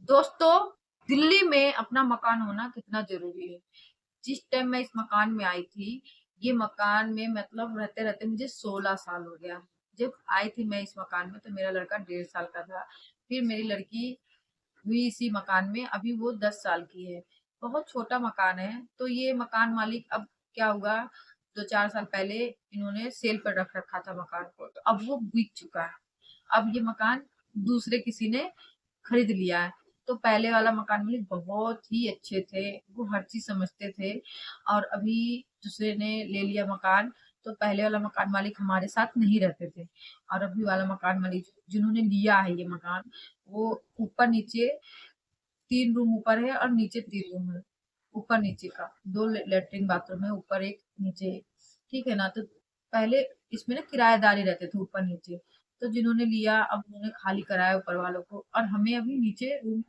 दोस्तों, दिल्ली में अपना मकान होना कितना जरूरी है। जिस टाइम मैं इस मकान में आई थी, ये मकान में मतलब रहते रहते मुझे 16 साल हो गया। जब आई थी मैं इस मकान में तो मेरा लड़का 1.5 साल का था। फिर मेरी लड़की हुई इसी मकान में, अभी वो 10 साल की है। बहुत छोटा मकान है। तो ये मकान मालिक अब क्या हुआ, 2-4 साल पहले इन्होंने सेल पर रख रखा था मकान को, तो अब वो बिक चुका है। अब ये मकान दूसरे किसी ने खरीद लिया है। तो पहले वाला मकान मालिक बहुत ही अच्छे थे, वो हर चीज समझते थे। और अभी दूसरे ने ले लिया मकान। तो पहले वाला मकान मालिक हमारे साथ नहीं रहते थे। और अभी वाला मकान मालिक जिन्होंने लिया है ये मकान, वो ऊपर नीचे 3 रूम ऊपर है और नीचे 3 रूम है। ऊपर नीचे का 2 लेटरिन बाथरूम है, ऊपर एक नीचे एक। ठीक है ना। तो पहले इसमें ना किराएदार ही रहते थे ऊपर नीचे। तो जिन्होंने लिया अब उन्होंने खाली कराया ऊपर वालों को, और हमें अभी नीचे रूम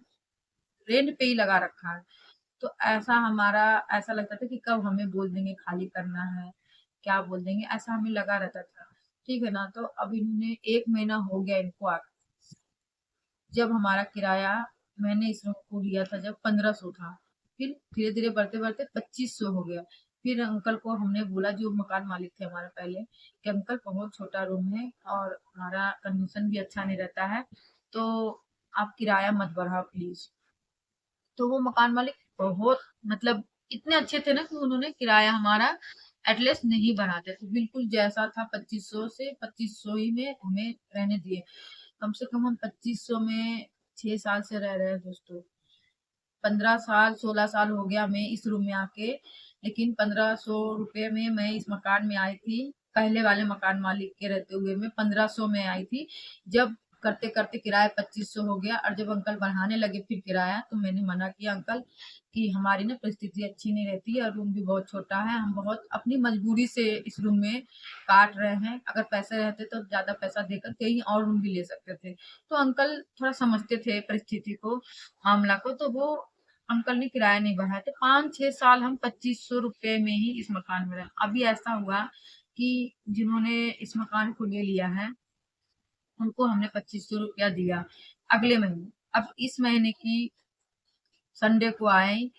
रेंट पे ही लगा रखा है। तो ऐसा हमारा ऐसा लगता था कि कब हमें बोल देंगे खाली करना है, क्या बोल देंगे, ऐसा हमें लगा रहता था। ठीक है ना। तो अब इन्होंने 1 महीना हो गया इनको जब हमारा किराया, मैंने इस रूम को लिया था जब 1500 था। फिर धीरे धीरे बढ़ते बढ़ते 2500 हो गया। फिर अंकल को हमने बोला, जो मकान मालिक थे हमारे पहले, कि अंकल बहुत छोटा रूम है और हमारा कंडीशन भी अच्छा नहीं रहता है, तो आप किराया मत बढ़ाओ प्लीज। तो वो मकान मालिक बहुत मतलब इतने अच्छे थे ना कि उन्होंने किराया हमारा एटलीस्ट नहीं बढ़ाते थे, बिल्कुल जैसा था 2500 से 2500 ही में हमें रहने दिए। कम से कम हम 2500 में 6 साल से रह रहे हैं दोस्तों। 15 साल 16 साल हो गया हमें इस रूम में आके। लेकिन 1500 रुपये में मैं इस मकान में आई थी। पहले वाले मकान मालिक के रहते हुए मैं 1500 में आई थी। जब करते करते किराया 2500 हो गया, और जब अंकल बढ़ाने लगे फिर किराया, तो मैंने मना किया अंकल कि हमारी ना परिस्थिति अच्छी नहीं रहती है और रूम भी बहुत छोटा है, हम बहुत अपनी मजबूरी से इस रूम में काट रहे हैं। अगर पैसे रहते तो ज्यादा पैसा देकर कहीं और रूम भी ले सकते थे। तो अंकल थोड़ा समझते थे परिस्थिति को, मामला को। तो वो अंकल ने किराया नहीं बढ़ाया। तो 5-6 साल हम 2500 रुपये में ही इस मकान में रहे। अभी ऐसा हुआ कि जिन्होंने इस मकान को ले लिया है उनको हमने 2500 रुपया दिया अगले महीने। अब इस महीने की संडे को आई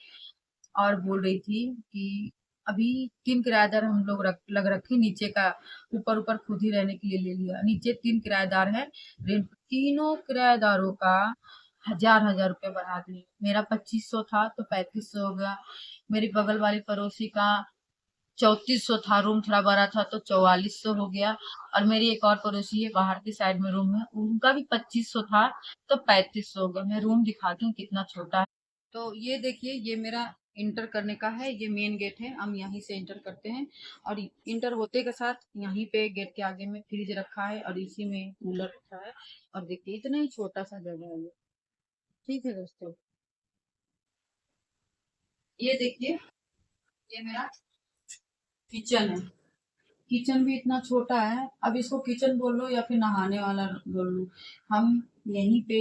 और बोल रही थी कि अभी 3 किराएदार हम लोग लग रखे नीचे का, ऊपर ऊपर खुद ही रहने के लिए ले लिया। नीचे 3 किराएदार है रेंट। तीनों किराएदारों का 1000 1000 रुपये बढ़ा दिए। मेरा 2500 था तो 3500 हो गया। मेरी बगल वाली पड़ोसी का 3400 था, रूम थोड़ा बड़ा था तो 4400 हो गया। और मेरी एक और पड़ोसी है बाहर की साइड में रूम है, उनका भी 2500 था तो 3500 हो गया। मैं रूम दिखाती हूँ कितना छोटा है। तो ये देखिए, ये मेरा इंटर करने का है, ये मेन गेट है, हम यहीं से इंटर करते हैं। और इंटर होते के साथ यहीं पे गेट के आगे में फ्रिज रखा है और इसी में कूलर रखा है। और देखिए इतना ही छोटा सा जगह है ये। ठीक है दोस्तों, ये देखिए, ये मेरा किचन है। किचन भी इतना छोटा है, अब इसको किचन बोल लो या फिर नहाने वाला बोल लो। हम यहीं पे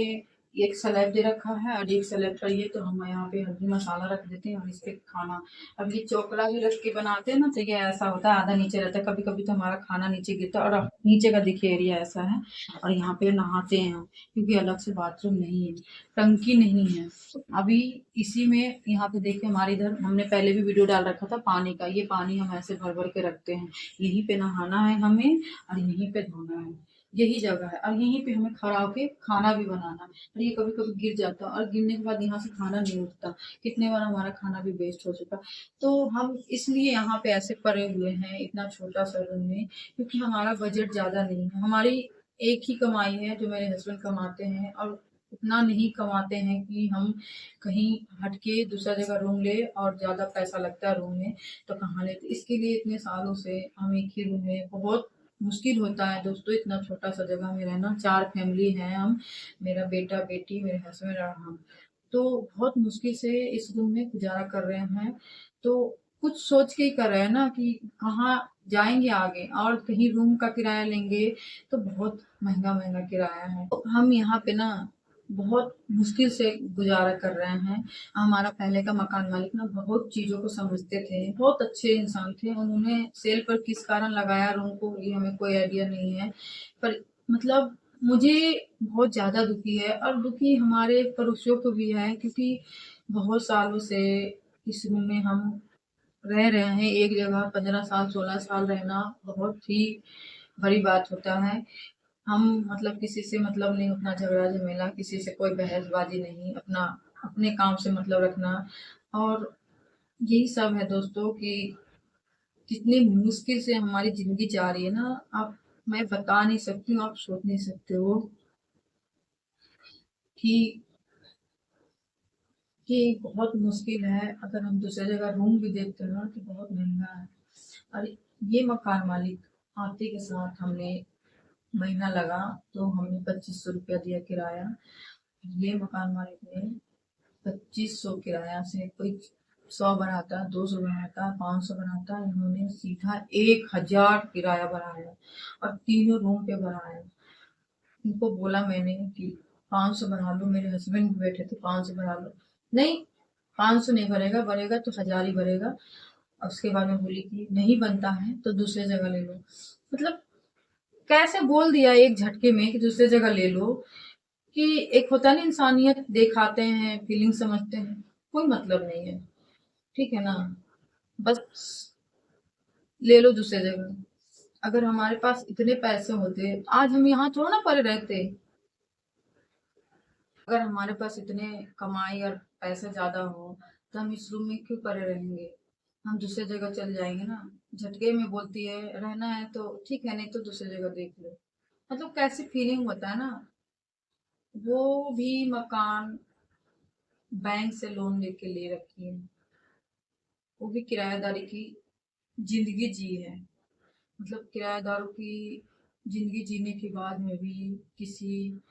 एक स्लैब दे रखा है और एक स्लैब पर ये, तो हम यहाँ पे हल्दी मसाला रख देते हैं और इस पे खाना। अब ये चोकला भी रख के बनाते हैं ना, तो ये ऐसा होता है आधा नीचे रहता है। कभी कभी तो हमारा खाना नीचे गिरता है। और अब नीचे का देखिए एरिया ऐसा है। और यहाँ पे नहाते हैं हम, क्योंकि अलग से बाथरूम नहीं है, टंकी नहीं है। अभी इसी में यहाँ पे देखिए, हमारे इधर हमने पहले भी वीडियो डाल रखा था पानी का। ये पानी हम ऐसे भर भर के रखते हैं। यहीं पे नहाना है हमें और यहीं पे धोना है। यही जगह है और यहीं पे हमें खड़ा होके खाना भी बनाना है। और ये कभी कभी गिर जाता है और गिरने के बाद यहाँ से खाना नहीं उठता। कितने बार हमारा खाना भी वेस्ट हो चुका। तो हम इसलिए यहाँ पे ऐसे पड़े हुए हैं इतना छोटा सा रूम में, क्योंकि हमारा बजट ज्यादा नहीं है। हमारी एक ही कमाई है जो मेरे हस्बैंड कमाते हैं, और उतना नहीं कमाते हैं कि हम कहीं हटके दूसरा जगह रूम ले, और ज्यादा पैसा लगता है रूम में तो कहाँ लेते। इसके लिए इतने सालों से हम एक ही रूम में, बहुत मुश्किल होता है दोस्तों इतना छोटा सा जगह में रहना। 4 फैमिली हैं हम, मेरा बेटा बेटी मेरे हस्बैंड और हम। तो बहुत मुश्किल से इस रूम में गुजारा कर रहे हैं। तो कुछ सोच के ही कर रहे हैं ना कि कहाँ जाएंगे आगे, और कहीं रूम का किराया लेंगे तो बहुत महंगा महंगा किराया है। तो हम यहाँ पे ना बहुत मुश्किल से गुजारा कर रहे हैं। हमारा पहले का मकान मालिक ना बहुत चीजों को समझते थे, बहुत अच्छे इंसान थे। उन्होंने सेल पर किस कारण लगाया रूम को ये हमें कोई आइडिया नहीं है, पर मतलब मुझे बहुत ज़्यादा दुखी है और दुखी हमारे पड़ोसियों को भी है, क्योंकि बहुत सालों से इस रूम में हम रह रहे हैं। एक जगह 15 साल 16 साल रहना बहुत ही बड़ी बात होता है। हम मतलब किसी से मतलब नहीं, अपना झगड़ा झमेला, किसी से कोई बहसबाजी नहीं, अपना अपने काम से मतलब रखना। और यही सब है दोस्तों कि कितनी मुश्किल से हमारी ज़िंदगी जा रही है ना, आप मैं बता नहीं सकती हूँ, आप सोच नहीं सकते हो कि बहुत मुश्किल है। अगर हम दूसरी जगह रूम भी देखते हैं ना तो बहुत महँगा है। और ये मकान मालिक आते के साथ हमने महीना लगा तो हमने 2500 रुपया दिया किराया। ये मकान मालिक ने 2500 किराया से कोई 100 बढ़ाता, 200 बढ़ाता, 500 बढ़ाता, इन्होंने सीधा 1000 किराया बढ़ाया और तीनों रूम पे बढ़ाया। उनको बोला मैंने कि 500 बढ़ा लो, मेरे हस्बैंड भी बैठे थे, 500 बढ़ा लो। नहीं, 500 नहीं भरेगा, भरेगा तो 1000 ही भरेगा। और उसके बाद में बोली कि नहीं बनता है तो दूसरी जगह ले लो। मतलब कैसे बोल दिया एक झटके में कि दूसरी जगह ले लो, कि एक होता है ना इंसानियत दिखाते हैं, फीलिंग समझते हैं, कोई मतलब नहीं है। ठीक है ना, बस ले लो दूसरी जगह। अगर हमारे पास इतने पैसे होते आज हम यहाँ थोड़ा ना पड़े रहते। अगर हमारे पास इतने कमाई और पैसे ज्यादा हो तो हम इस रूम में क्यों पड़े रहेंगे, हम दूसरी जगह चल जाएंगे ना। झटके में बोलती है रहना है तो ठीक है, नहीं तो दूसरी जगह देख लो। मतलब कैसी फीलिंग होता है ना। वो भी मकान बैंक से लोन लेके ले रखी है, वो भी किराएदारी की जिंदगी जी है। मतलब किराएदारों की जिंदगी जीने के बाद में भी किसी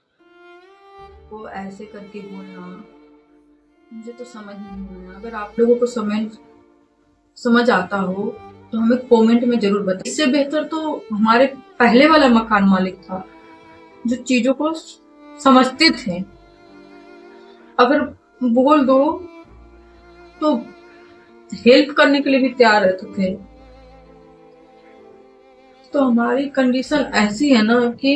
को ऐसे करके बोलना, मुझे तो समझ नहीं आया। अगर आप लोगों को समझ आता हो तो हमें कमेंट में जरूर बताएं। इससे बेहतर तो हमारे पहले वाला मकान मालिक था, जो चीजों को समझते थे। अगर बोल दो तो हेल्प करने के लिए भी तैयार रहते थे। तो हमारी कंडीशन ऐसी है ना कि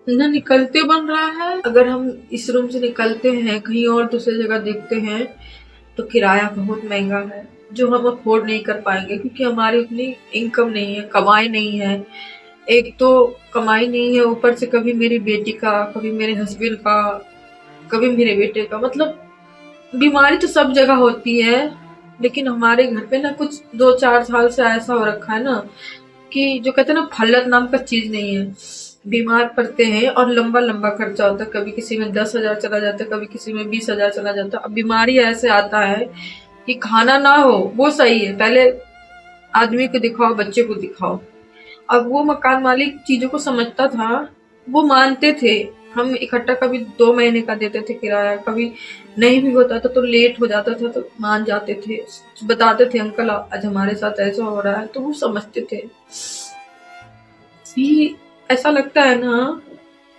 न निकलते बन रहा है। अगर हम इस रूम से निकलते हैं कहीं और दूसरी जगह देखते हैं तो किराया बहुत महंगा है, जो हम अफोर्ड नहीं कर पाएंगे, क्योंकि हमारी उतनी इनकम नहीं है, कमाई नहीं है। एक तो कमाई नहीं है, ऊपर से कभी मेरी बेटी का, कभी मेरे हस्बैंड का, कभी मेरे बेटे का। मतलब बीमारी तो सब जगह होती है, लेकिन हमारे घर पे ना कुछ 2-4 साल से ऐसा हो रखा है ना कि जो कहते हैं ना फलत नाम का चीज नहीं है। बीमार पड़ते हैं और लंबा लंबा खर्चा होता है, कभी किसी में 10,000 चला जाता है, कभी किसी में 20,000 चला जाता है। अब बीमारी ऐसे आता है कि खाना ना हो वो सही है, पहले आदमी को दिखाओ, बच्चे को दिखाओ। अब वो मकान मालिक चीजों को समझता था, वो मानते थे। हम इकट्ठा कभी 2 महीने का देते थे किराया, कभी नहीं भी होता था तो लेट हो जाता था तो मान जाते थे, बताते थे अंकल आज हमारे साथ ऐसा हो रहा है, तो वो समझते थे। भी ऐसा लगता है ना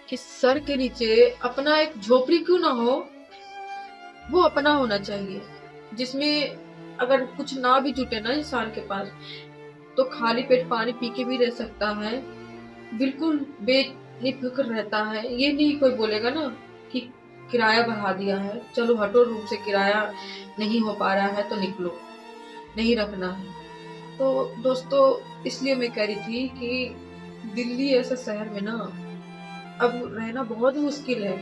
कि सर के नीचे अपना एक झोपड़ी क्यों ना हो, वो अपना होना चाहिए, जिसमें अगर कुछ ना भी जुटे ना इंसान के पास तो खाली पेट पानी पी के भी रह सकता है, बिल्कुल बेफिक्र रहता है। ये नहीं कोई बोलेगा ना कि किराया बढ़ा दिया है, चलो हटो रूम से, किराया नहीं हो पा रहा है तो निकलो, नहीं रखना है। तो दोस्तों इसलिए मैं कह रही थी कि दिल्ली ऐसे शहर में ना अब रहना बहुत मुश्किल है।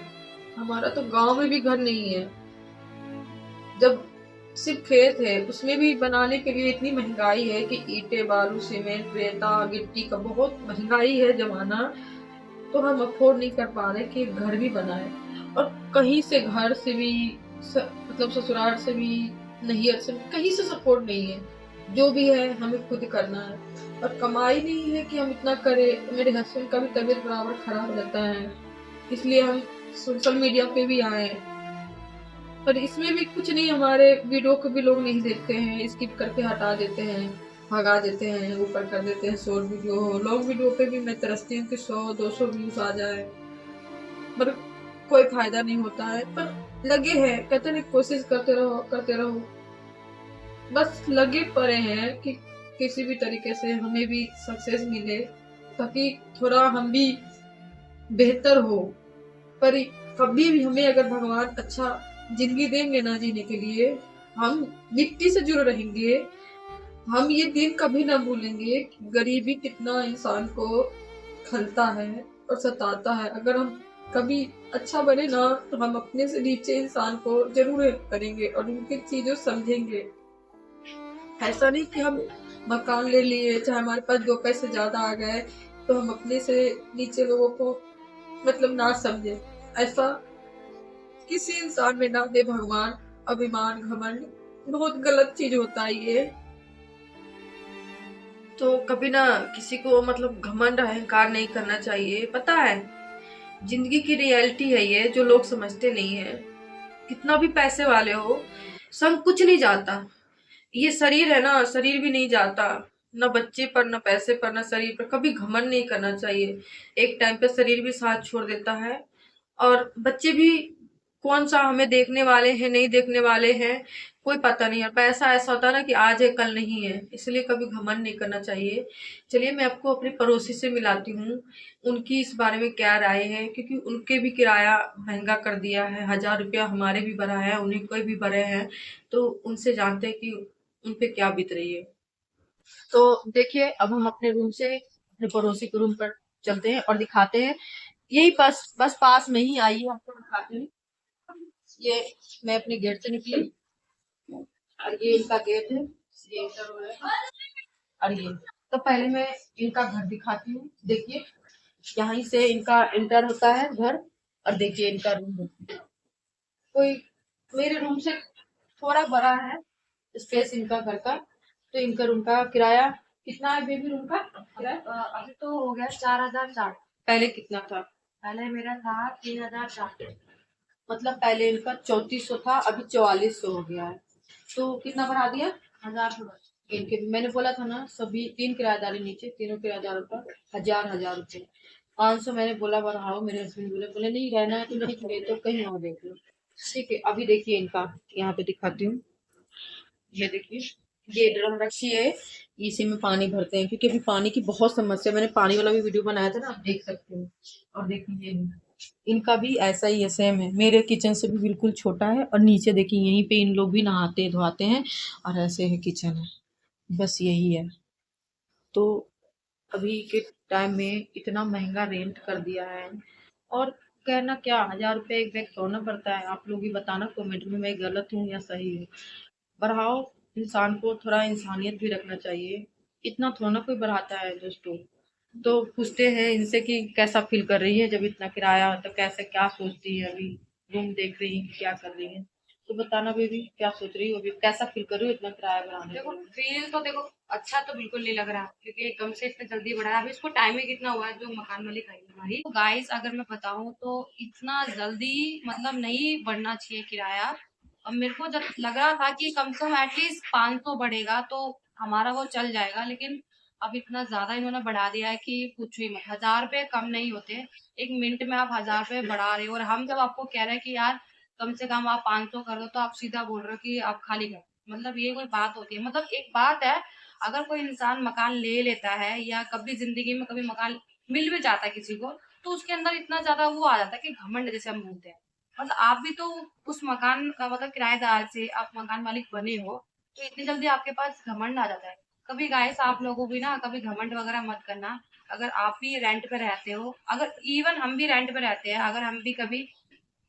हमारा तो गांव में भी घर नहीं है, जब सिर्फ खेत है उसमें भी बनाने के लिए इतनी महंगाई है कि ईंटें बालू सीमेंट रेता गिट्टी का बहुत महंगाई है जमाना। तो हम अफोर्ड नहीं कर पा रहे कि घर भी बनाए। और कहीं से घर से भी मतलब ससुराल से भी, नैहर से कहीं से सपोर्ट नहीं है। जो भी है हमें खुद करना है, और कमाई नहीं है कि हम इतना करें। मेरे हस्बैंड का भी तबीयत बराबर खराब रहता है, इसलिए हम सोशल मीडिया पे भी आए। पर इसमें भी कुछ नहीं, हमारे वीडियो को भी लोग नहीं देखते हैं, स्किप करके हटा देते हैं, भगा देते हैं, ऊपर कर देते हैं। शॉर्ट वीडियो हो, लॉन्ग वीडियो पे भी मैं तरसती हूँ कि 100-200 व्यूज आ जाए, पर कोई फायदा नहीं होता है। पर लगे हैं, कहते हैं कोशिश करते रहो करते रहो, बस लगे पड़े हैं कि किसी भी तरीके से हमें भी सक्सेस मिले, ताकि थोड़ा हम भी बेहतर हो। पर कभी भी हमें अगर भगवान अच्छा जिंदगी देंगे ना जीने के लिए, हम मिट्टी से जुड़े रहेंगे। हम ये दिन कभी ना भूलेंगे कि गरीबी कितना इंसान को खलता है और सताता है। अगर हम कभी अच्छा बने ना, तो हम अपने से नीचे इंसान को जरूर हेल्प करेंगे और उनकी चीजों समझेंगे। ऐसा नहीं कि हम मकान ले लिए, चाहे हमारे पास 2 पैसे ज्यादा आ गए तो हम अपने से नीचे लोगों को मतलब ना समझे। ऐसा किसी इंसान में ना दे भगवान। अभिमान, घमंड बहुत गलत चीज होता है ये। तो कभी ना किसी को मतलब घमंड अहंकार नहीं करना चाहिए। पता है, जिंदगी की रियलिटी है ये, जो लोग समझते नहीं है। कितना भी पैसे वाले हो, संग कुछ नहीं जाता। ये शरीर है ना, शरीर भी नहीं जाता। ना बच्चे पर, ना पैसे पर, ना शरीर पर। कभी घमंड नहीं करना चाहिए। एक टाइम पे शरीर भी साथ छोड़ देता है। और बच्चे भी कौन सा हमें देखने वाले हैं, नहीं देखने वाले हैं, कोई पता नहीं है। पैसा ऐसा होता है ना कि आज है कल नहीं है, इसलिए कभी घमंड नहीं करना चाहिए। चलिए मैं आपको अपने पड़ोसी से मिलाती हूँ, उनकी इस बारे में क्या राय है, क्योंकि उनके भी किराया महंगा कर दिया है। 1000 रुपया हमारे भी बढ़ा है, उन्हीं को भी बढ़े हैं। तो उनसे जानते हैं कि उन पे क्या बीत रही है। तो देखिए, अब हम अपने रूम से अपने पड़ोसी के रूम पर चलते हैं और दिखाते हैं। यही बस बस पास में ही आई है, आपको दिखाते हैं। ये मैं अपने गेट से निकली और ये इनका गेट है। ये इंटर हो रहा है और ये, तो पहले मैं इनका घर दिखाती हूँ। देखिए, यहीं से इनका इंटर होता है घर। और देखिए इनका रूम, कोई मेरे रूम से थोड़ा बड़ा है स्पेस इनका घर का। तो इनका रूम का किराया कितना है बेबी? रूम का किराया अभी तो हो गया 4060। पहले कितना था? पहले मेरा था 3060। मतलब पहले इनका 3400 था, अभी 4400 हो गया है। तो कितना बढ़ा दिया? 1000 इनके भी। मैंने बोला था ना, सभी तीन किराएदारी नीचे, तीनों किराएदारों का 1000 1000 रुपये। 500 मैंने बोला बढ़ाओ, मेरे हस्बैंड बोले बोले नहीं रहना है तो नहीं ले, तो कहीं और देख लो। ठीक है, अभी देखिए इनका यहाँ पे दिखाती हूँ। ये देखिए, ये ड्रम रखी है, इसी में पानी भरते हैं, क्योंकि अभी पानी की बहुत समस्या। मैंने पानी वाला भी वीडियो बनाया था ना, आप देख सकते हो। और देखिए ये इनका भी ऐसा ही है, सेम है, मेरे किचन से भी बिल्कुल छोटा है। और नीचे देखिए, यहीं पे इन लोग भी नहाते धोआते हैं। और ऐसे है किचन है, बस यही है। तो अभी के टाइम में इतना महंगा रेंट कर दिया है। और कहना क्या, 1000 रुपये एक बैग तोड़ना पड़ता है। आप लोग ही बताना कमेंट में, मैं गलत हूँ या सही हूँ। बढ़ाओ, इंसान को थोड़ा इंसानियत भी रखना चाहिए। इतना थोड़ा ना कोई बढ़ाता है दोस्तों। तो पूछते हैं इनसे कि कैसा फील कर रही है जब इतना किराया, तो कैसे क्या सोचती है अभी, रूम देख रही है क्या कर रही है। तो बताना बेबी, क्या सोच रही हो अभी, कैसा फील कर रही हो इतना किराया बढ़ाने? देखो फील तो देखो अच्छा तो बिल्कुल नहीं लग रहा क्योंकि एकदम से इतना जल्दी बढ़ाया। अभी इसको टाइम ही कितना हुआ है जो मकान मालिक आई है हमारी। तो गाइस अगर मैं बताऊं तो इतना जल्दी मतलब नहीं बढ़ना चाहिए किराया। अब मेरे को जब लग रहा था कि कम से कम एटलीस्ट 500 बढ़ेगा तो हमारा वो चल जाएगा, लेकिन अब इतना ज्यादा इन्होंने बढ़ा दिया है कि पूछो ही मत। 1000 रुपये कम नहीं होते, एक मिनट में आप 1000 रुपये बढ़ा रहे हो। और हम जब आपको कह रहे हैं कि यार कम से कम आप 500 कर दो, तो आप सीधा बोल रहे हो कि आप खाली कर। मतलब ये कोई बात होती है? मतलब एक बात है, अगर कोई इंसान मकान ले लेता है या कभी जिंदगी में कभी मकान मिल भी जाता है किसी को, तो उसके अंदर इतना ज्यादा वो आ जाता है कि घमंड जैसे हम बोलते हैं। मतलब आप भी तो उस मकान का मतलब किराएदार से आप मकान मालिक बने हो, तो इतनी जल्दी आपके पास घमंड आ जाता है। कभी गाइस आप लोगों भी ना कभी घमंड वगैरह मत करना। अगर आप भी रेंट पे रहते हो, अगर इवन हम भी रेंट पे रहते हैं, अगर हम भी कभी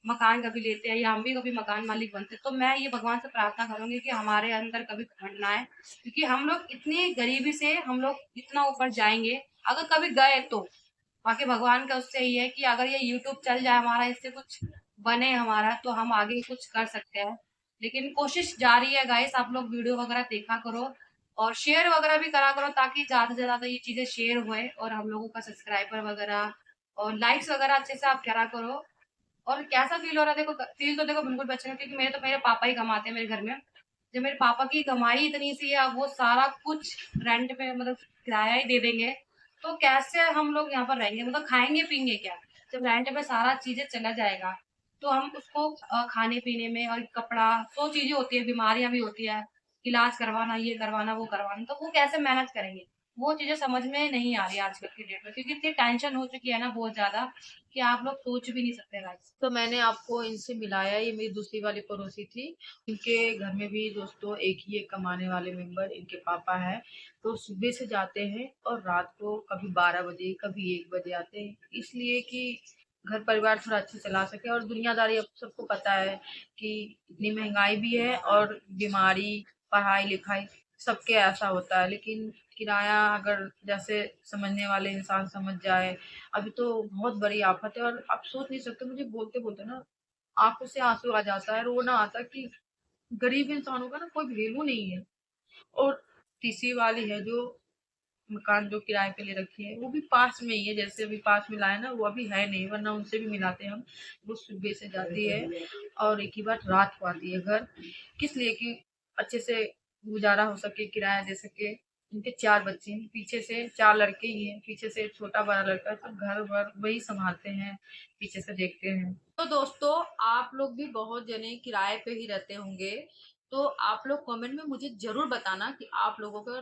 मकान कभी लेते हैं या हम भी कभी मकान मालिक बनते हैं, तो मैं ये भगवान से प्रार्थना करूंगी कि हमारे अंदर कभी घमंड ना आए। क्योंकि हम लोग इतनी गरीबी से हम लोग इतना ऊपर जाएंगे अगर कभी गए तो। बाकी भगवान का उससे ये है कि अगर ये यूट्यूब चल जाए हमारा, इससे कुछ बने हमारा, तो हम आगे कुछ कर सकते हैं। लेकिन कोशिश जारी है गाइस, आप लोग वीडियो वगैरह देखा करो और शेयर वगैरह भी करा करो, ताकि ज्यादा से ज्यादा ये चीजें शेयर हुए और हम लोगों का सब्सक्राइबर वगैरह और लाइक्स वगैरह अच्छे से आप करा करो। और कैसा फील हो रहा है? देखो फील तो देखो बिल्कुल भी अच्छा नहीं, क्योंकि मेरे पापा ही कमाते हैं मेरे घर में। जब मेरे पापा की कमाई इतनी सी है, अब वो सारा कुछ रेंट पे मतलब किराया ही दे देंगे, तो कैसे हम लोग यहाँ पर रहेंगे? मतलब खाएंगे पिएंगे क्या जब रेंट पे सारा चीजें चला जाएगा? तो हम उसको खाने पीने में और कपड़ा, सौ चीजें होती है, बीमारियां भी होती है, इलाज करवाना, ये करवाना वो करवाना, तो वो कैसे मैनेज करेंगे? वो चीजें समझ में नहीं आ रही आजकल की डेट में, क्योंकि इतनी टेंशन हो चुकी है ना बहुत ज्यादा कि आप लोग सोच भी नहीं सकते गाइस। तो मैंने आपको इनसे मिलाया, ये मेरी दूसरी वाली पड़ोसी थी। इनके घर में भी दोस्तों एक ही एक कमाने वाले मेंबर इनके पापा है। तो सुबह से जाते हैं और रात को कभी 12 बजे कभी 1 बजे आते हैं, इसलिए कि घर परिवार थोड़ा अच्छा चला सके। और दुनियादारी अब सबको पता है कि इतनी महंगाई भी है और बीमारी, पढ़ाई लिखाई सबके ऐसा होता है। लेकिन किराया अगर जैसे समझने वाले इंसान समझ जाए, अभी तो बहुत बड़ी आफत है। और आप सोच नहीं सकते, मुझे बोलते बोलते ना आंखों से आंसू आ जाता है, रोना आता है कि गरीब इंसानों का ना कोई वैल्यू नहीं है। और तीसरी वाली है जो मकान जो किराए पे ले रखी है, वो भी पास में ही है। जैसे अभी पास में लाए ना, वो अभी है नहीं, वरना उनसे भी मिलाते हम। वो सुबह से जाती है और एक ही बार रात को आती है घर, किस लिए कि अच्छे से गुजारा हो सके, किराया दे सके। इनके 4 बच्चे हैं, पीछे से 4 लड़के ही हैं, पीछे से एक छोटा बड़ा लड़का है, तो घर भर वही संभालते हैं, पीछे से देखते हैं। तो दोस्तों, आप लोग भी बहुत जने किराए पे ही रहते होंगे, तो आप लोग कमेंट में मुझे जरूर बताना कि आप लोगों का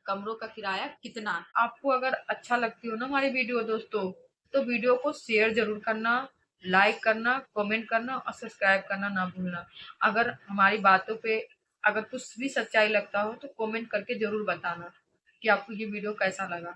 कमरों का किराया कितना है। आपको अगर अच्छा लगती हो ना हमारी वीडियो दोस्तों, तो वीडियो को शेयर जरूर करना, लाइक करना, कमेंट करना और सब्सक्राइब करना ना भूलना। अगर हमारी बातों पे अगर कुछ भी सच्चाई लगता हो तो कमेंट करके जरूर बताना कि आपको ये वीडियो कैसा लगा।